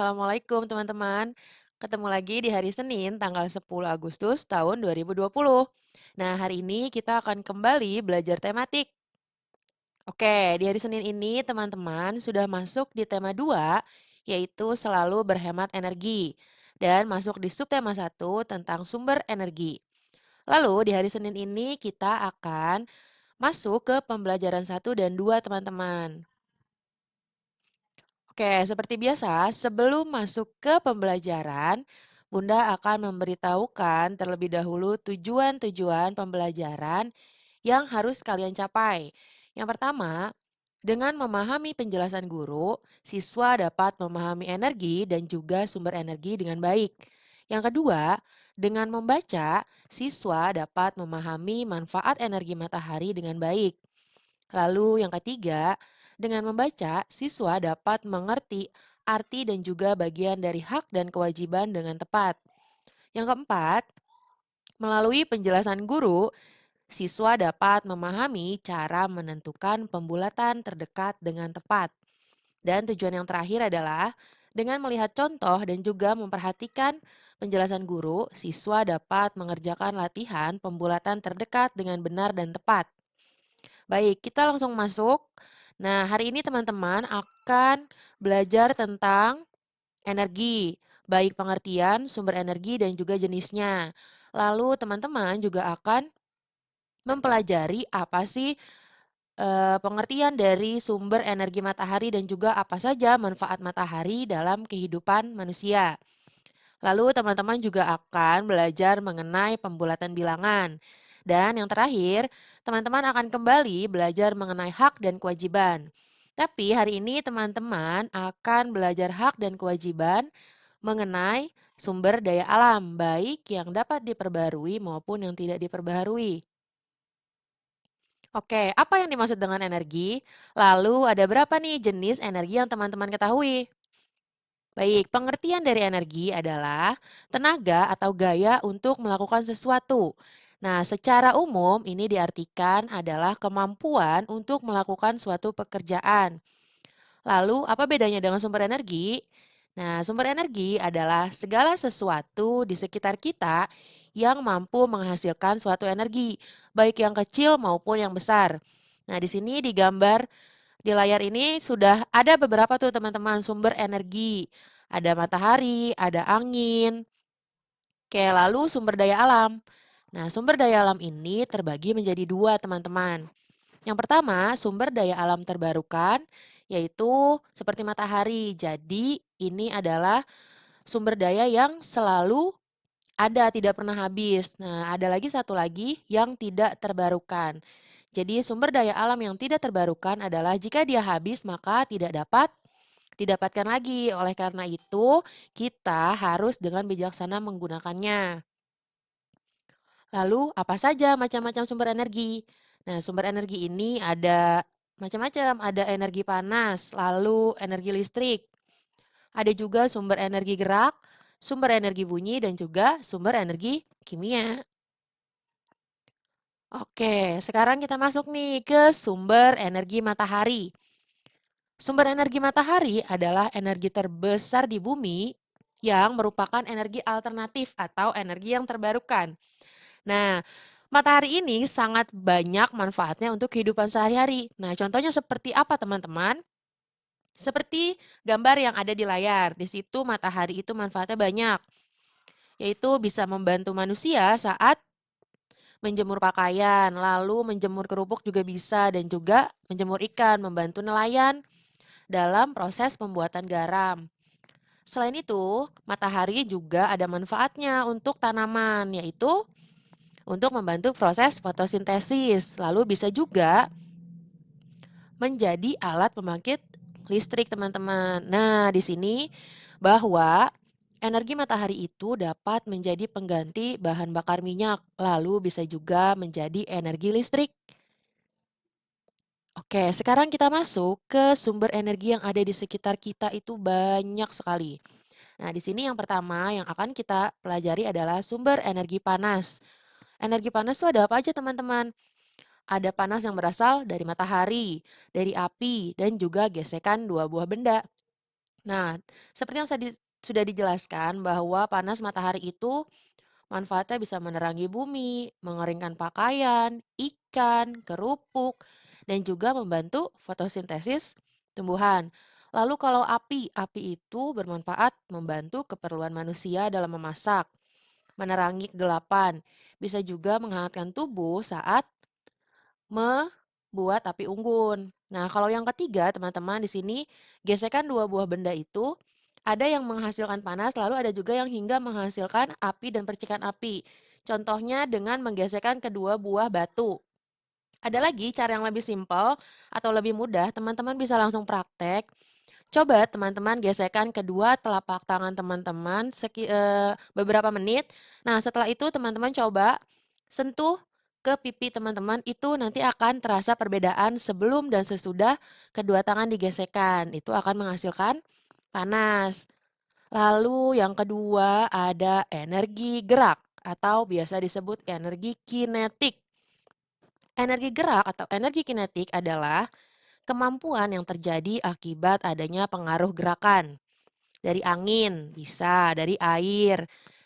Assalamualaikum teman-teman. Ketemu lagi di hari Senin tanggal 10 Agustus tahun 2020. Nah, hari ini kita akan kembali belajar tematik. Oke, di hari Senin ini teman-teman sudah masuk di tema 2, yaitu selalu berhemat energi. Dan masuk di subtema 1 tentang sumber energi. Lalu di hari Senin ini kita akan masuk ke pembelajaran 1 dan 2 teman-teman. Oke, seperti biasa, sebelum masuk ke pembelajaran, Bunda akan memberitahukan terlebih dahulu tujuan-tujuan pembelajaran yang harus kalian capai. Yang pertama, dengan memahami penjelasan guru, siswa dapat memahami energi dan juga sumber energi dengan baik. Yang kedua, dengan membaca, siswa dapat memahami manfaat energi matahari dengan baik. Lalu yang ketiga, dengan membaca, siswa dapat mengerti arti dan juga bagian dari hak dan kewajiban dengan tepat. Yang keempat, melalui penjelasan guru, siswa dapat memahami cara menentukan pembulatan terdekat dengan tepat. Dan tujuan yang terakhir adalah dengan melihat contoh dan juga memperhatikan penjelasan guru, siswa dapat mengerjakan latihan pembulatan terdekat dengan benar dan tepat. Baik, kita langsung masuk. Nah, hari ini teman-teman akan belajar tentang energi, baik pengertian, sumber energi, dan juga jenisnya. Lalu teman-teman juga akan mempelajari apa sih pengertian dari sumber energi matahari dan juga apa saja manfaat matahari dalam kehidupan manusia. Lalu teman-teman juga akan belajar mengenai pembulatan bilangan. Dan yang terakhir, teman-teman akan kembali belajar mengenai hak dan kewajiban. Tapi hari ini teman-teman akan belajar hak dan kewajiban mengenai sumber daya alam, baik yang dapat diperbarui maupun yang tidak diperbaharui. Oke, apa yang dimaksud dengan energi? Lalu ada berapa nih jenis energi yang teman-teman ketahui? Baik, pengertian dari energi adalah tenaga atau gaya untuk melakukan sesuatu. Nah, secara umum ini diartikan adalah kemampuan untuk melakukan suatu pekerjaan. Lalu, apa bedanya dengan sumber energi? Nah, sumber energi adalah segala sesuatu di sekitar kita yang mampu menghasilkan suatu energi, baik yang kecil maupun yang besar. Nah, di sini digambar di layar ini sudah ada beberapa tuh teman-teman sumber energi. Ada matahari, ada angin, kayak lalu sumber daya alam. Nah, sumber daya alam ini terbagi menjadi dua teman-teman. Yang pertama, sumber daya alam terbarukan, yaitu seperti matahari. Jadi, ini adalah sumber daya yang selalu ada, tidak pernah habis. Nah, ada lagi satu lagi yang tidak terbarukan. Jadi, sumber daya alam yang tidak terbarukan adalah jika dia habis, maka tidak dapat didapatkan lagi. Oleh karena itu, kita harus dengan bijaksana menggunakannya. Lalu, apa saja macam-macam sumber energi? Nah, sumber energi ini ada macam-macam, ada energi panas, lalu energi listrik, ada juga sumber energi gerak, sumber energi bunyi, dan juga sumber energi kimia. Oke, sekarang kita masuk nih ke sumber energi matahari. Sumber energi matahari adalah energi terbesar di bumi yang merupakan energi alternatif atau energi yang terbarukan. Nah, matahari ini sangat banyak manfaatnya untuk kehidupan sehari-hari. Nah, contohnya seperti apa, teman-teman? Seperti gambar yang ada di layar. Di situ matahari itu manfaatnya banyak, yaitu bisa membantu manusia saat menjemur pakaian, lalu menjemur kerupuk juga bisa, dan juga menjemur ikan, membantu nelayan dalam proses pembuatan garam. Selain itu, matahari juga ada manfaatnya untuk tanaman, yaitu untuk membantu proses fotosintesis. Lalu bisa juga menjadi alat pembangkit listrik, teman-teman. Nah, di sini bahwa energi matahari itu dapat menjadi pengganti bahan bakar minyak, lalu bisa juga menjadi energi listrik. Oke, sekarang kita masuk ke sumber energi yang ada di sekitar kita itu banyak sekali. Nah, di sini yang pertama yang akan kita pelajari adalah sumber energi panas. Energi panas itu ada apa aja, teman-teman? Ada panas yang berasal dari matahari, dari api, dan juga gesekan dua buah benda. Nah, seperti yang sudah dijelaskan bahwa panas matahari itu manfaatnya bisa menerangi bumi, mengeringkan pakaian, ikan, kerupuk, dan juga membantu fotosintesis tumbuhan. Lalu kalau api itu bermanfaat membantu keperluan manusia dalam memasak, menerangi kegelapan, bisa juga menghangatkan tubuh saat membuat api unggun. Nah, kalau yang ketiga, teman-teman, di sini gesekan dua buah benda itu ada yang menghasilkan panas, lalu ada juga yang hingga menghasilkan api dan percikan api. Contohnya dengan menggesekkan kedua buah batu. Ada lagi cara yang lebih simpel atau lebih mudah, teman-teman bisa langsung praktek. Coba teman-teman gesekkan kedua telapak tangan teman-teman beberapa menit. Nah, setelah itu teman-teman coba sentuh ke pipi teman-teman, itu nanti akan terasa perbedaan sebelum dan sesudah kedua tangan digesekkan. Itu akan menghasilkan panas. Lalu yang kedua ada energi gerak atau biasa disebut energi kinetik. Energi gerak atau energi kinetik adalah kemampuan yang terjadi akibat adanya pengaruh gerakan dari angin, bisa dari air.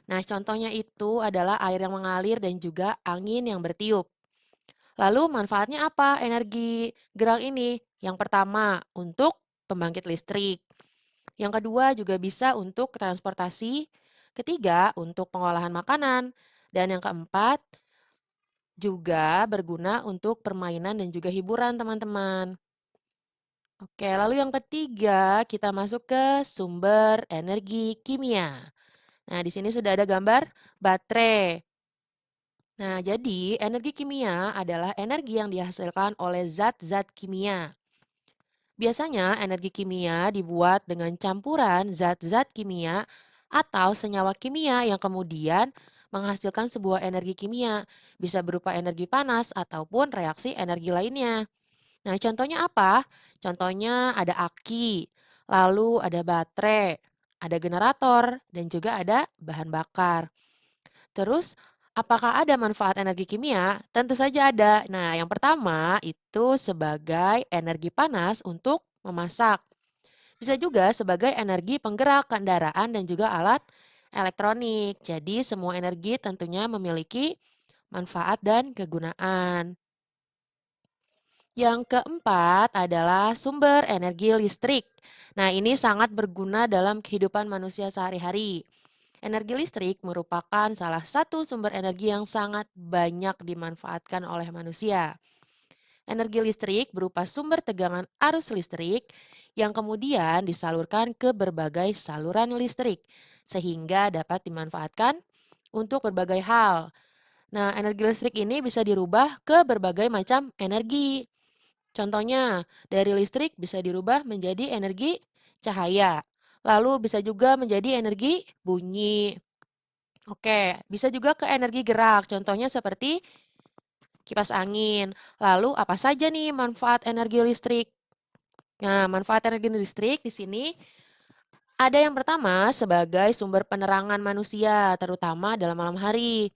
Nah, contohnya itu adalah air yang mengalir dan juga angin yang bertiup. Lalu manfaatnya apa energi gerak ini? Yang pertama, untuk pembangkit listrik. Yang kedua juga bisa untuk transportasi. Ketiga, untuk pengolahan makanan. Dan yang keempat, juga berguna untuk permainan dan juga hiburan teman-teman. Oke, lalu yang ketiga, kita masuk ke sumber energi kimia. Nah, di sini sudah ada gambar baterai. Nah, jadi energi kimia adalah energi yang dihasilkan oleh zat-zat kimia. Biasanya energi kimia dibuat dengan campuran zat-zat kimia atau senyawa kimia yang kemudian menghasilkan sebuah energi kimia, bisa berupa energi panas ataupun reaksi energi lainnya. Nah, contohnya apa? Contohnya ada aki, lalu ada baterai, ada generator, dan juga ada bahan bakar. Terus, apakah ada manfaat energi kimia? Tentu saja ada. Nah, yang pertama itu sebagai energi panas untuk memasak. Bisa juga sebagai energi penggerak kendaraan dan juga alat elektronik. Jadi, semua energi tentunya memiliki manfaat dan kegunaan. Yang keempat adalah sumber energi listrik. Nah, ini sangat berguna dalam kehidupan manusia sehari-hari. Energi listrik merupakan salah satu sumber energi yang sangat banyak dimanfaatkan oleh manusia. Energi listrik berupa sumber tegangan arus listrik yang kemudian disalurkan ke berbagai saluran listrik, sehingga dapat dimanfaatkan untuk berbagai hal. Nah, energi listrik ini bisa dirubah ke berbagai macam energi. Contohnya, dari listrik bisa dirubah menjadi energi cahaya, lalu bisa juga menjadi energi bunyi. Oke, bisa juga ke energi gerak, contohnya seperti kipas angin. Lalu apa saja nih manfaat energi listrik? Nah, manfaat energi listrik di sini ada yang pertama sebagai sumber penerangan manusia, terutama dalam malam hari.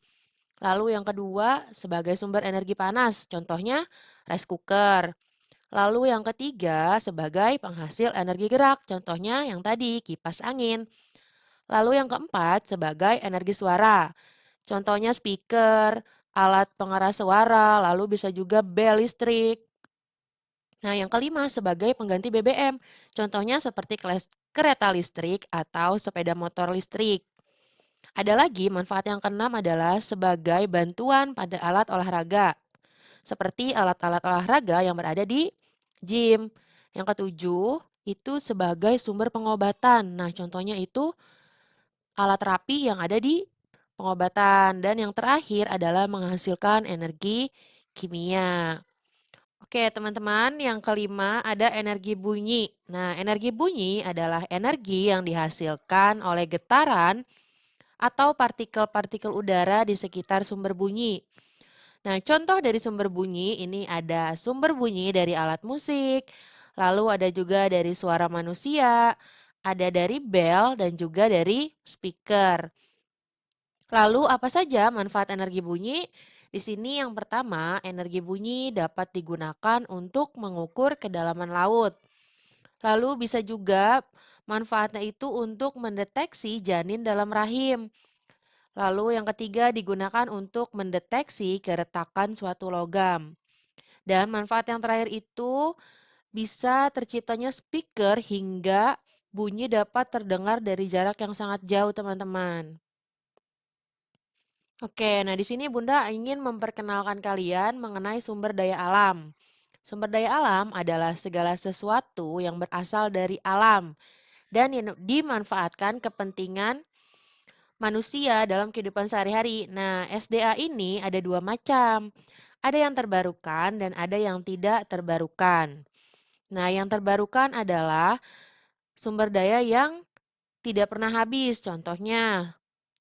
Lalu yang kedua sebagai sumber energi panas, contohnya rice cooker. Lalu yang ketiga sebagai penghasil energi gerak, contohnya yang tadi kipas angin. Lalu yang keempat sebagai energi suara, contohnya speaker, alat pengeras suara, lalu bisa juga bel listrik. Nah, yang kelima sebagai pengganti BBM, contohnya seperti kereta listrik atau sepeda motor listrik. Ada lagi manfaat yang keenam adalah sebagai bantuan pada alat olahraga, seperti alat-alat olahraga yang berada di gym. Yang ketujuh, itu sebagai sumber pengobatan. Nah, contohnya itu alat terapi yang ada di pengobatan. Dan yang terakhir adalah menghasilkan energi kimia. Oke, teman-teman, yang kelima ada energi bunyi. Nah, energi bunyi adalah energi yang dihasilkan oleh getaran atau partikel-partikel udara di sekitar sumber bunyi. Nah, contoh dari sumber bunyi ini ada sumber bunyi dari alat musik, lalu ada juga dari suara manusia, ada dari bel dan juga dari speaker. Lalu apa saja manfaat energi bunyi? Di sini yang pertama, energi bunyi dapat digunakan untuk mengukur kedalaman laut. Lalu bisa juga Manfaatnya itu untuk mendeteksi janin dalam rahim. Lalu yang ketiga digunakan untuk mendeteksi keretakan suatu logam. Dan manfaat yang terakhir itu bisa terciptanya speaker hingga bunyi dapat terdengar dari jarak yang sangat jauh, teman-teman. Oke, nah di sini Bunda ingin memperkenalkan kalian mengenai sumber daya alam. Sumber daya alam adalah segala sesuatu yang berasal dari alam dan dimanfaatkan kepentingan manusia dalam kehidupan sehari-hari. Nah, SDA ini ada dua macam. Ada yang terbarukan dan ada yang tidak terbarukan. Nah, yang terbarukan adalah sumber daya yang tidak pernah habis. Contohnya,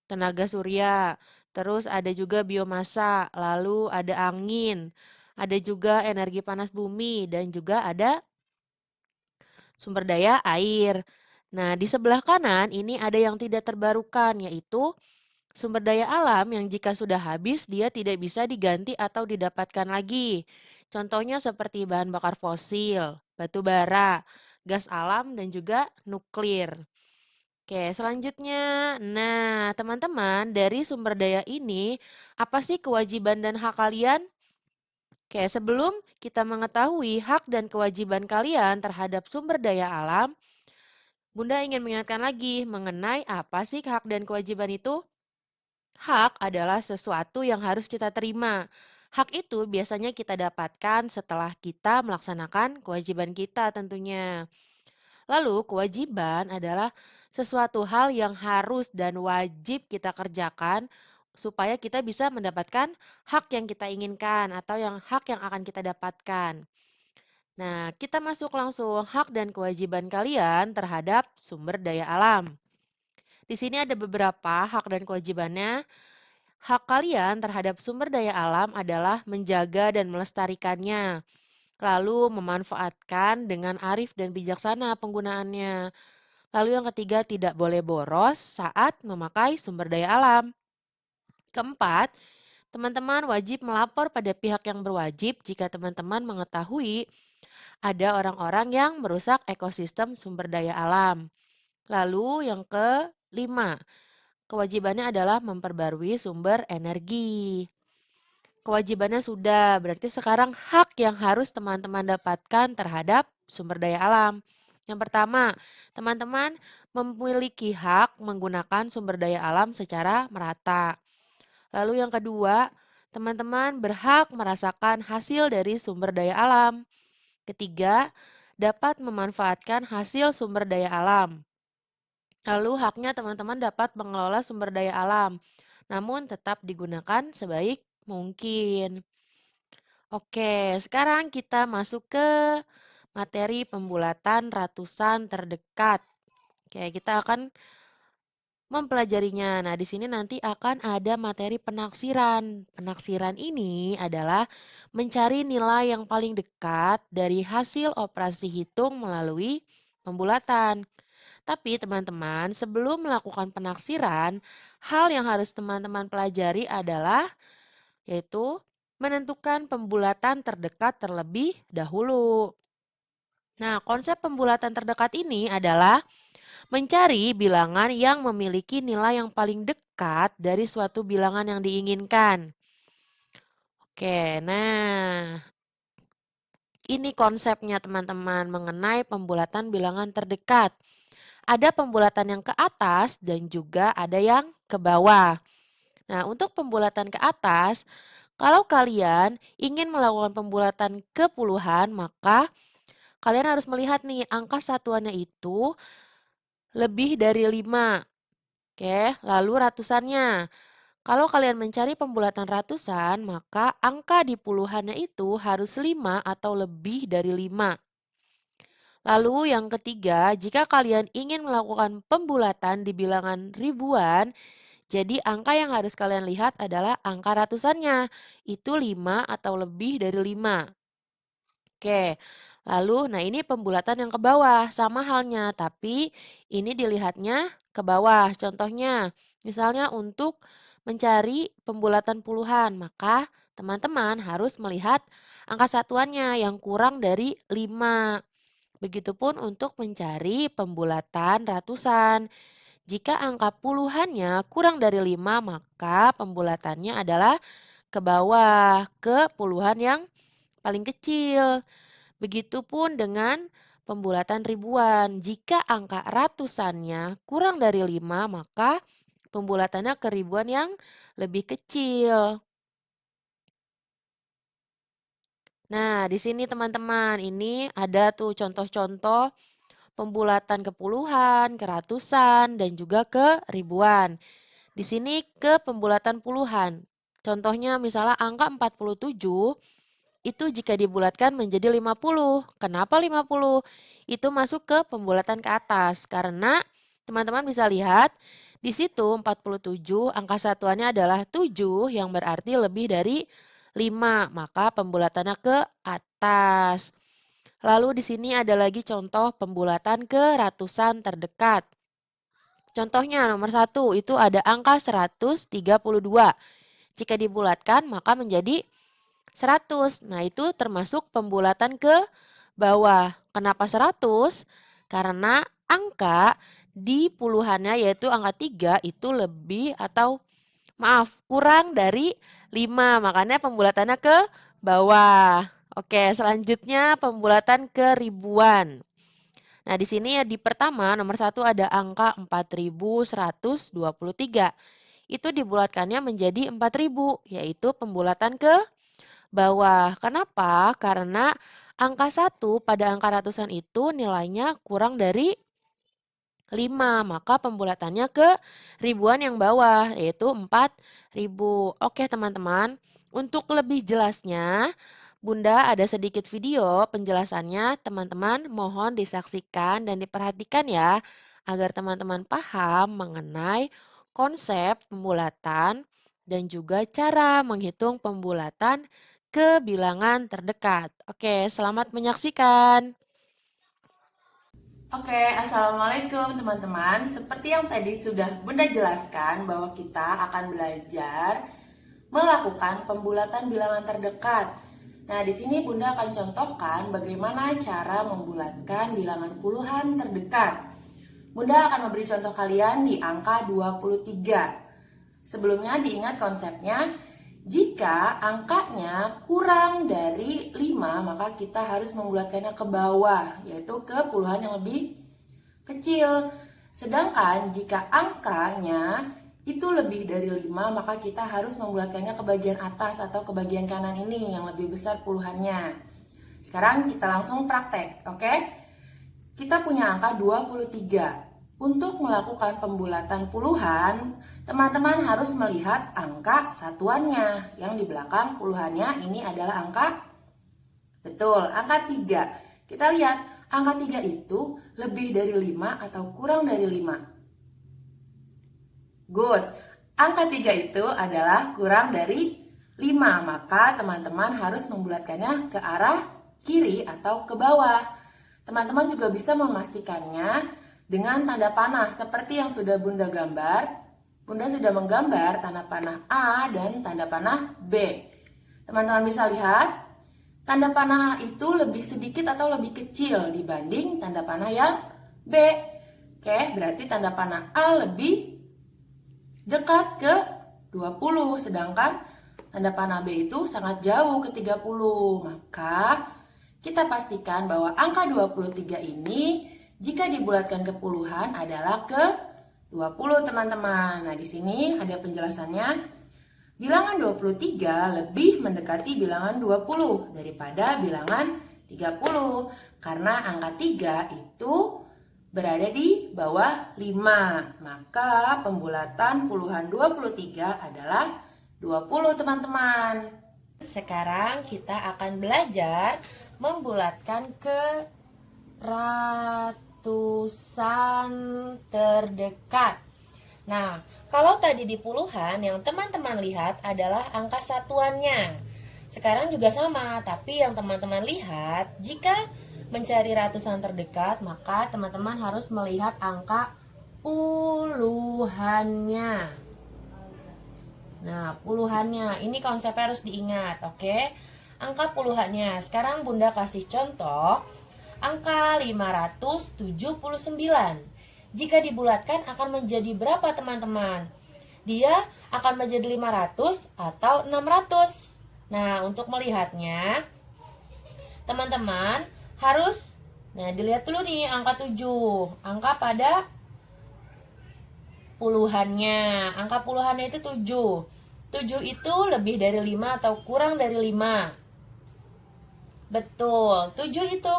tenaga surya. Terus ada juga biomasa, lalu ada angin, ada juga energi panas bumi, dan juga ada sumber daya air. Nah, di sebelah kanan ini ada yang tidak terbarukan, yaitu sumber daya alam yang jika sudah habis, dia tidak bisa diganti atau didapatkan lagi. Contohnya seperti bahan bakar fosil, batu bara, gas alam, dan juga nuklir. Oke, selanjutnya. Nah, teman-teman, dari sumber daya ini, apa sih kewajiban dan hak kalian? Oke, sebelum kita mengetahui hak dan kewajiban kalian terhadap sumber daya alam, Bunda ingin mengingatkan lagi mengenai apa sih hak dan kewajiban itu? Hak adalah sesuatu yang harus kita terima. Hak itu biasanya kita dapatkan setelah kita melaksanakan kewajiban kita tentunya. Lalu, kewajiban adalah sesuatu hal yang harus dan wajib kita kerjakan supaya kita bisa mendapatkan hak yang kita inginkan atau hak yang akan kita dapatkan. Nah, kita masuk langsung hak dan kewajiban kalian terhadap sumber daya alam. Di sini ada beberapa hak dan kewajibannya. Hak kalian terhadap sumber daya alam adalah menjaga dan melestarikannya, lalu memanfaatkan dengan arif dan bijaksana penggunaannya. Lalu yang ketiga, tidak boleh boros saat memakai sumber daya alam. Keempat, teman-teman wajib melapor pada pihak yang berwajib jika teman-teman mengetahui ada orang-orang yang merusak ekosistem sumber daya alam. Lalu yang kelima, kewajibannya adalah memperbarui sumber energi. Kewajibannya sudah, berarti sekarang hak yang harus teman-teman dapatkan terhadap sumber daya alam. Yang pertama, teman-teman memiliki hak menggunakan sumber daya alam secara merata. Lalu yang kedua, teman-teman berhak merasakan hasil dari sumber daya alam. Ketiga, dapat memanfaatkan hasil sumber daya alam. Lalu haknya teman-teman dapat mengelola sumber daya alam, namun tetap digunakan sebaik mungkin. Oke, sekarang kita masuk ke materi pembulatan ratusan terdekat. Oke, kita akan mempelajarinya. Nah, di sini nanti akan ada materi penaksiran. Penaksiran ini adalah mencari nilai yang paling dekat dari hasil operasi hitung melalui pembulatan. Tapi teman-teman, sebelum melakukan penaksiran, hal yang harus teman-teman pelajari adalah yaitu menentukan pembulatan terdekat terlebih dahulu. Nah, konsep pembulatan terdekat ini adalah mencari bilangan yang memiliki nilai yang paling dekat dari suatu bilangan yang diinginkan. Oke, nah ini konsepnya teman-teman mengenai pembulatan bilangan terdekat. Ada pembulatan yang ke atas dan juga ada yang ke bawah. Nah, untuk pembulatan ke atas, kalau kalian ingin melakukan pembulatan ke puluhan, maka kalian harus melihat nih angka satuannya itu lebih dari 5. Oke, lalu ratusannya. Kalau kalian mencari pembulatan ratusan, maka angka di puluhannya itu harus 5 atau lebih dari 5. Lalu yang ketiga, jika kalian ingin melakukan pembulatan di bilangan ribuan, jadi angka yang harus kalian lihat adalah angka ratusannya. Itu 5 atau lebih dari 5. Oke, lalu nah ini pembulatan yang ke bawah, sama halnya, tapi ini dilihatnya ke bawah. Contohnya, misalnya untuk mencari pembulatan puluhan, maka teman-teman harus melihat angka satuannya yang kurang dari 5. Begitupun untuk mencari pembulatan ratusan. Jika angka puluhannya kurang dari 5, maka pembulatannya adalah ke bawah, ke puluhan yang paling kecil. Begitupun dengan pembulatan ribuan. Jika angka ratusannya kurang dari 5, maka pembulatannya ke ribuan yang lebih kecil. Nah, di sini teman-teman, ini ada tuh contoh-contoh pembulatan ke puluhan, ke ratusan, dan juga ke ribuan. Di sini ke pembulatan puluhan. Contohnya misalnya angka 47 itu jika dibulatkan menjadi 50. Kenapa 50? Itu masuk ke pembulatan ke atas karena teman-teman bisa lihat di situ 47 angka satuannya adalah 7 yang berarti lebih dari 5, maka pembulatannya ke atas. Lalu di sini ada lagi contoh pembulatan ke ratusan terdekat. Contohnya nomor 1 itu ada angka 132. Jika dibulatkan maka menjadi 100. Nah, itu termasuk pembulatan ke bawah. Kenapa 100? Karena angka di puluhannya yaitu angka 3 itu lebih atau maaf, kurang dari 5. Makanya pembulatannya ke bawah. Oke, selanjutnya pembulatan ke ribuan. Nah, di sini ya di pertama nomor 1 ada angka 4123. Itu dibulatkannya menjadi 4000, yaitu pembulatan ke bawah. Kenapa? Karena angka 1 pada angka ratusan itu nilainya kurang dari 5, maka pembulatannya ke ribuan yang bawah, yaitu 4000. Oke teman-teman, untuk lebih jelasnya, Bunda ada sedikit video penjelasannya, teman-teman mohon disaksikan dan diperhatikan ya, agar teman-teman paham mengenai konsep pembulatan dan juga cara menghitung pembulatan ke bilangan terdekat. Oke, selamat menyaksikan. Oke, Assalamualaikum teman-teman. Seperti yang tadi sudah Bunda jelaskan bahwa kita akan belajar melakukan pembulatan bilangan terdekat. Nah, di sini Bunda akan contohkan bagaimana cara membulatkan bilangan puluhan terdekat. Bunda akan memberi contoh kalian di angka 23. Sebelumnya diingat konsepnya, jika angkanya kurang dari 5, maka kita harus membulatkannya ke bawah, yaitu ke puluhan yang lebih kecil. Sedangkan jika angkanya itu lebih dari 5, maka kita harus membulatkannya ke bagian atas atau ke bagian kanan ini yang lebih besar puluhannya. Sekarang kita langsung praktek, oke? Kita punya angka 23. Untuk melakukan pembulatan puluhan, teman-teman harus melihat angka satuannya. Yang di belakang puluhannya ini adalah angka, betul, angka 3. Kita lihat, angka 3 itu lebih dari 5 atau kurang dari 5? Good. Angka 3 itu adalah kurang dari 5, maka teman-teman harus membulatkannya ke arah kiri atau ke bawah. Teman-teman juga bisa memastikannya dengan tanda panah seperti yang sudah Bunda gambar. Bunda sudah menggambar tanda panah A dan tanda panah B. Teman-teman bisa lihat, tanda panah A itu lebih sedikit atau lebih kecil dibanding tanda panah yang B. Oke, berarti tanda panah A lebih dekat ke 20, sedangkan tanda panah B itu sangat jauh ke 30. Maka kita pastikan bahwa angka 23 ini jika dibulatkan ke puluhan adalah ke 20, teman-teman. Nah, di sini ada penjelasannya. Bilangan 23 lebih mendekati bilangan 20 daripada bilangan 30 karena angka 3 itu berada di bawah 5. Maka pembulatan puluhan 23 adalah 20, teman-teman. Sekarang kita akan belajar membulatkan ke ratusan terdekat. Nah, kalau tadi di puluhan yang teman-teman lihat adalah angka satuannya. Sekarang juga sama, tapi yang teman-teman lihat jika mencari ratusan terdekat, maka teman-teman harus melihat angka puluhannya. Nah, puluhannya, ini konsepnya harus diingat, oke? Angka puluhannya. Sekarang Bunda kasih contoh. angka 579. Jika dibulatkan akan menjadi berapa teman-teman? Dia akan menjadi 500 atau 600. Nah, untuk melihatnya, teman-teman harus, dilihat dulu nih angka 7. Angka pada puluhannya. Angka puluhannya itu 7. 7 itu lebih dari 5 atau kurang dari 5? Betul, 7 itu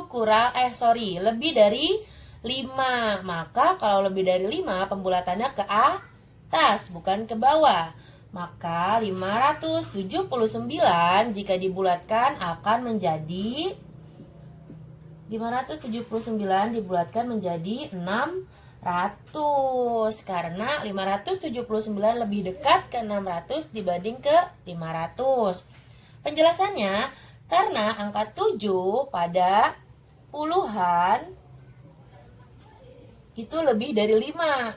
lebih dari 5. Maka kalau lebih dari 5, pembulatannya ke atas, bukan ke bawah. Maka 579 jika dibulatkan akan menjadi 579 dibulatkan menjadi 600. Karena 579 lebih dekat ke 600 dibanding ke 500. Penjelasannya, karena angka 7 pada puluhan itu lebih dari 5,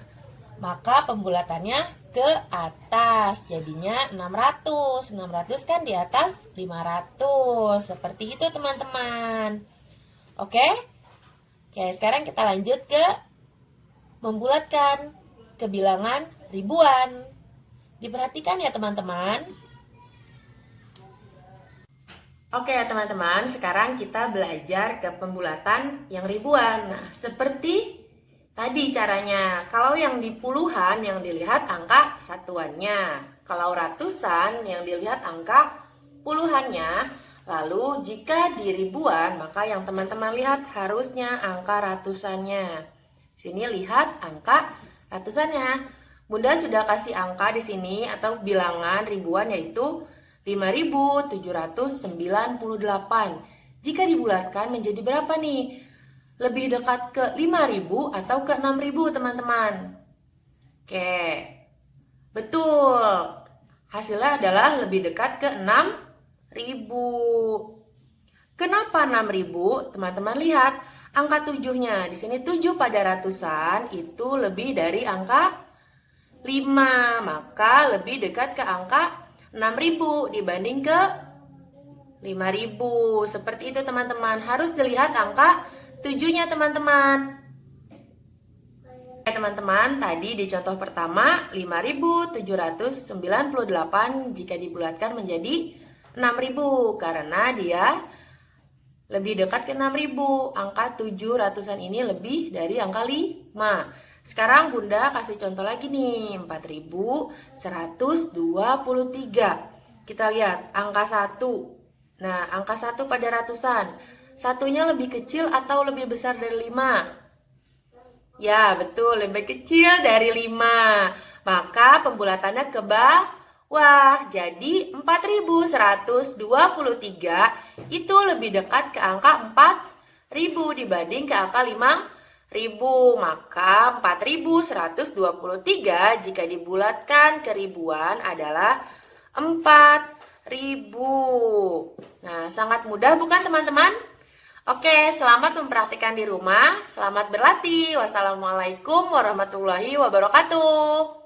maka pembulatannya ke atas, jadinya 600. 600 kan di atas 500. Seperti itu teman-teman. Oke? Oke, sekarang kita lanjut ke membulatkan ke bilangan ribuan. Diperhatikan ya teman-teman. Oke teman-teman, sekarang kita belajar ke pembulatan yang ribuan. Nah, seperti tadi caranya. Kalau yang di puluhan yang dilihat angka satuannya. Kalau ratusan yang dilihat angka puluhannya. Lalu jika di ribuan, maka yang teman-teman lihat harusnya angka ratusannya. Sini lihat angka ratusannya. Bunda sudah kasih angka di sini atau bilangan ribuan yaitu 5.798. Jika dibulatkan menjadi berapa nih? Lebih dekat ke 5.000 atau ke 6.000 teman-teman? Oke, betul. Hasilnya adalah lebih dekat ke 6.000. Kenapa 6.000? Teman-teman lihat angka 7-nya. Di sini 7 pada ratusan itu lebih dari angka 5. Maka lebih dekat ke angka 6.000 dibanding ke 5.000. Seperti itu teman-teman. Harus dilihat angka 7-nya teman-teman. Teman-teman, tadi di contoh pertama 5.798 jika dibulatkan menjadi 6.000 karena dia lebih dekat ke 6.000. Angka 7 ratusan ini lebih dari angka 5. Sekarang Bunda kasih contoh lagi nih, 4.123. Kita lihat angka 1. Nah, angka 1 pada ratusan. Satunya lebih kecil atau lebih besar dari 5? Ya, betul, lebih kecil dari 5. Maka pembulatannya ke bawah. Jadi 4.123 itu lebih dekat ke angka 4.000 dibanding ke angka 5.000. Maka 4.123 jika dibulatkan ke ribuan adalah 4.000. Nah, sangat mudah bukan teman-teman? Oke, selamat mempraktikkan di rumah. Selamat berlatih. Wassalamualaikum warahmatullahi wabarakatuh.